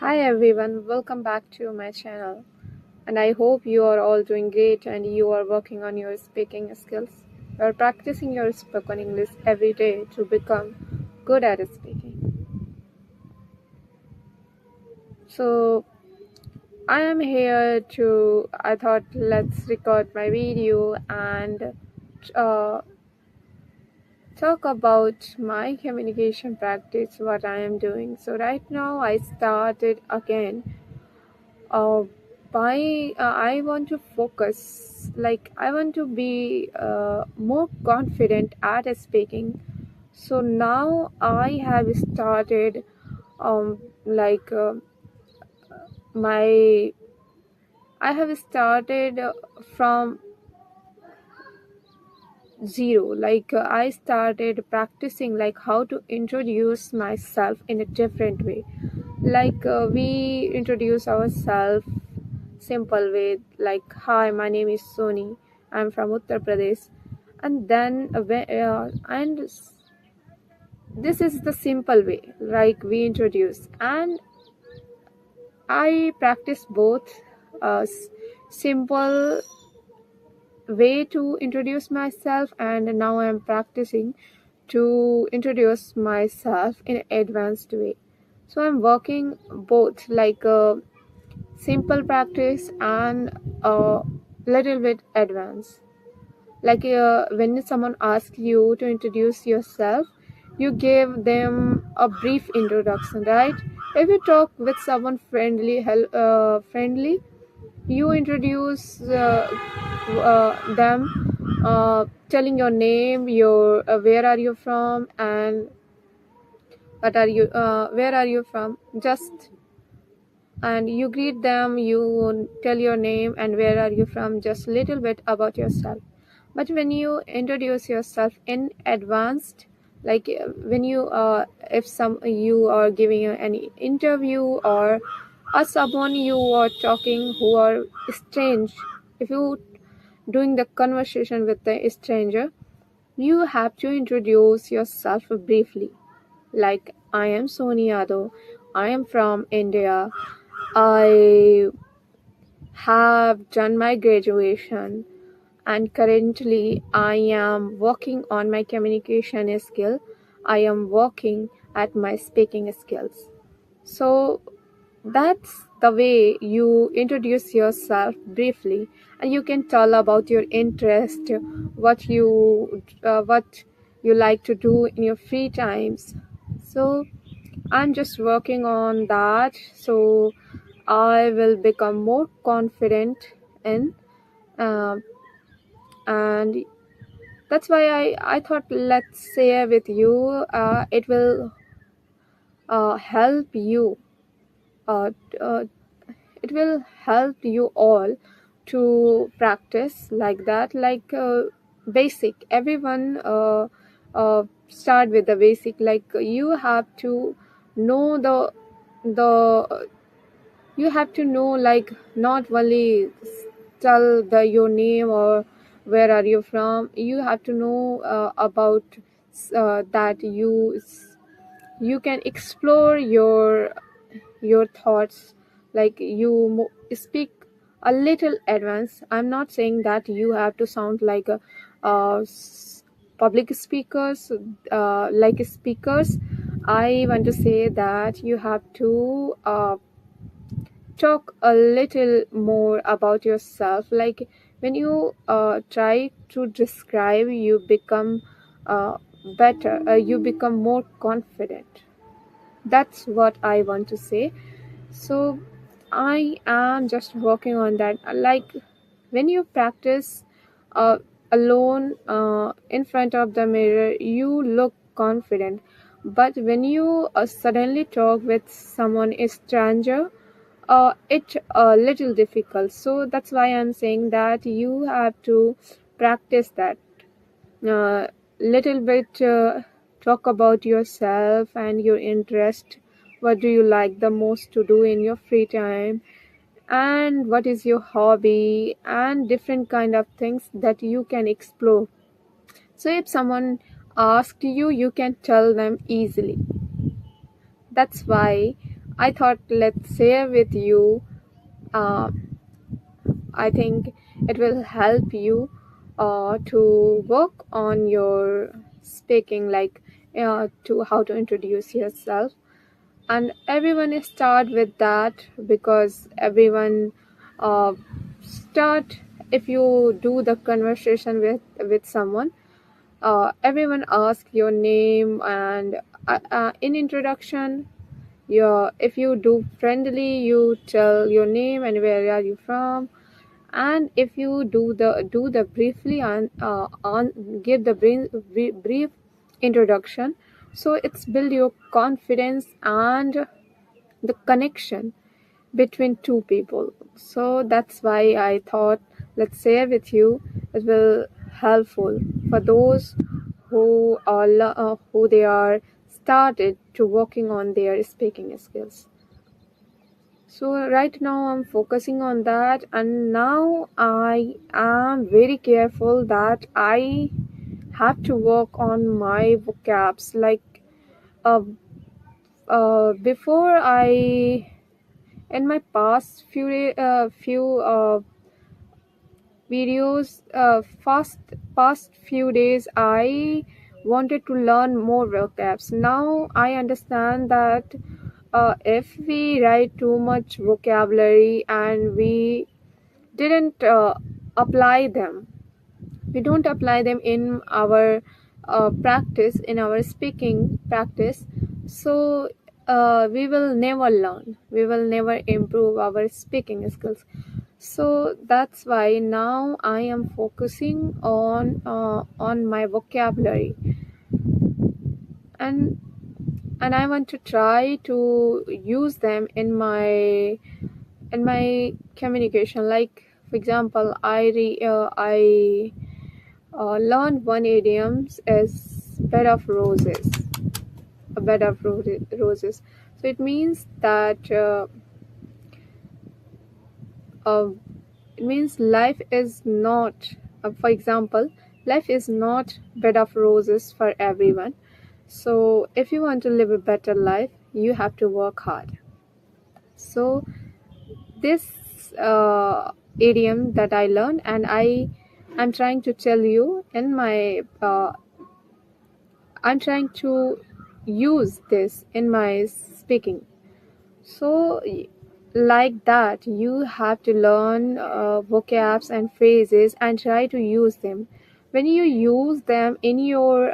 Hi everyone, welcome back to my channel. And I hope you are all doing great and you are working on your speaking skills. You are practicing your spoken English every day to become good at speaking. So I am here I thought let's record my video and uh, talk about my communication practice, what I am doing. So right now I started again uh, I want to focus, like I want to be more confident at speaking. So now I have started like my I have started from zero. Like I started practicing like how to introduce myself in a different way. Like we introduce ourselves simple way, like hi, my name is Soni, I'm from Uttar Pradesh. And then this is the simple way like we introduce, and I practice both simple way to introduce myself, and now I'm practicing to introduce myself in an advanced way. So I'm working both, like simple practice and a little bit advanced. Like when someone asks you to introduce yourself, you give them a brief introduction, right? If you talk with someone friendly, you introduce them, telling your name, your where are you from, and where are you from, just, and you greet them, you tell your name and where are you from, just little bit about yourself. But when you introduce yourself in advanced, like when you if some you are giving any interview, or someone you are talking who are strange, if you doing the conversation with the stranger, you have to introduce yourself briefly, like I am Soni Yadav, I am from India, I have done my graduation, and currently I am working on my communication skill. I am working at my speaking skills. So that's the way you introduce yourself briefly, and you can tell about your interest, what you like to do in your free times. So I'm just working on that, so I will become more confident in, uh, and that's why I thought let's share with you. It will help you. Uh, uh, it will help you all to practice like that. Like basic. Everyone start with the basic. Like you have to know the you have to know, like not only tell your name or where are you from. You have to know about that you can explore your thoughts, like speak a little advance. I'm not saying that you have to sound like a public speakers, like speakers. I want to say that you have to talk a little more about yourself. Like when you try to describe, you become uh, better, you become more confident. That's what I want to say. So I am just working on that. Like when you practice uh, alone in front of the mirror, you look confident. But when you suddenly talk with someone, a stranger, it a little difficult. So that's why I'm saying that you have to practice that little bit. Talk about yourself and your interest. What do you like the most to do in your free time, and what is your hobby, and different kind of things that you can explore. So if someone asked you, you can tell them easily. That's why I thought let's share with you. Uh, I think it will help you to work on your speaking, like to how to introduce yourself. And everyone start with that because everyone uh, start if you do the conversation with someone. Everyone ask your name and in introduction if you do friendly you tell your name and where are you from, and if you do the briefly on give the brief introduction, so it's build your confidence and the connection between two people. So that's why I thought let's share with you. It will helpful for those who they are started to working on their speaking skills. So right now I'm focusing on that, and now I am very careful that I have to work on my vocabs. Like uh, before I in my past few videos, past few days I wanted to learn more vocabs. Now I understand that if we write too much vocabulary and we didn't apply them, we don't apply them in our practice, in our speaking practice, so we will never learn, we will never improve our speaking skills. So that's why now I am focusing on my vocabulary, and I want to try to use them in my communication. Like for example, I learned one idiom as bed of roses, a bed of roses. So it means that uh, it means life is not, for example, life is not bed of roses for everyone. So if you want to live a better life, you have to work hard. So this idiom that I learned, and I'm trying to tell you in my I'm trying to use this in my speaking. So, like that, you have to learn vocabs and phrases and try to use them. When you use them in your